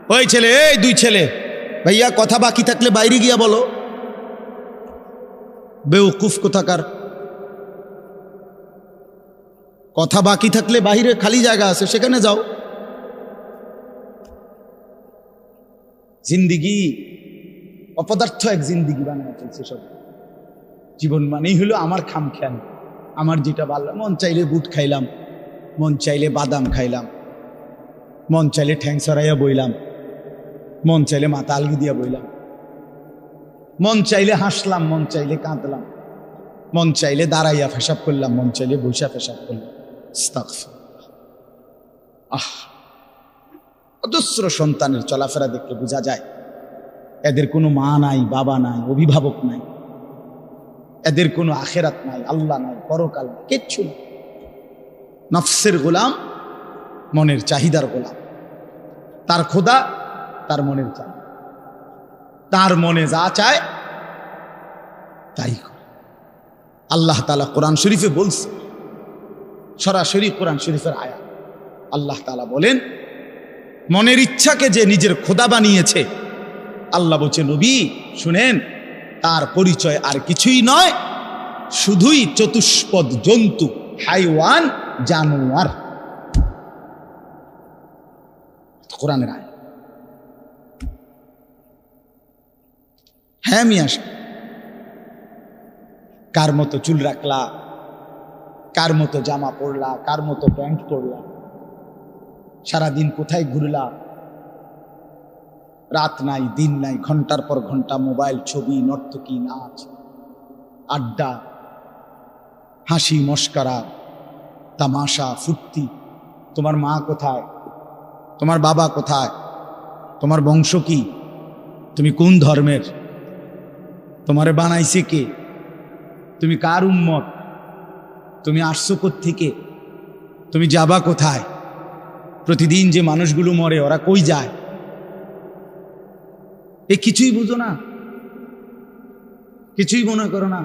ওই ছেলে, এই দুই ছেলে, ভাইয়া কথা বাকি থাকলে বাইরে গিয়া বলো। বেউকুফ কোথাকার। কথা বাকি থাকলে বাইরে খালি জায়গা আছে, সেখানে যাও। জিন্দিগি অপদার্থ এক জিন্দিগি বানানো চলছে সব। জীবন মানেই হলো আমার খামখেয়াল, আমার যেটা ভালো, মন চাইলে বুট খাইলাম, মন চাইলে বাদাম খাইলাম, মন চাইলে ঠ্যাং সরাইয়া বইলাম, মন চাইলে মাথা আলগি দিয়া বইলাম, মন চাইলে হাসলাম, মন চাইলে কাঁদলাম, মন চাইলে দাঁড়াইয়া পেশাব করলাম, মন চাইলে বৈশা পেশাব করলাম। অজস্র সন্তানের চলাফেরা দেখলে বোঝা যায় এদের কোনো মা নাই, বাবা নাই, অভিভাবক নাই, এদের কোনো আখেরাত নাই, আল্লাহ নাই, পরকাল নাই, কিচ্ছু না। নফসের গোলাম, মনের চাহিদার গোলাম। তার খোদা তার মনের চাহিদা, তার মনে যা চায় তাই করে। আল্লাহ তাআলা কোরআন শরীফে বলছে, সরাসরি কোরআন শরীফের আয়াত। আল্লাহ তাআলা বলেন, মনের ইচ্ছাকে যে নিজের খোদা বানিয়েছে, আল্লাহ বলছে নবী শুনেন, তার পরিচয় আর কিছুই নয়, শুধুই চতুষ্পদ জন্তু, হাইওয়ান, জানোয়ার। কোরআনের আয়াত। হ্যাঁ মিয়া, কার মতো চুল রাখলা, কার মতো জামা পরলা, কার মতো প্যান্ট পরলা, সারাদিন কোথায় ঘুরলা, রাত নাই দিন নাই, ঘন্টার পর ঘন্টা মোবাইল, ছবি, নর্তকী, নাচ, আড্ডা, হাসি মস্করা, তামাশা, ফুর্তি। তোমার মা কোথায়? তোমার বাবা কোথায়? তোমার বংশ কি? তুমি কোন ধর্মের? তোমারে বানাইছে কে? তুমি কার উম্মত? তুমি আসছো কোত্থেকে? তুমি যাবা কোথায়? প্রতিদিন যে মানুষগুলো মরে, ওরা কই যায়? এ কিছুই বুঝো না, কিছুই মনে করো না।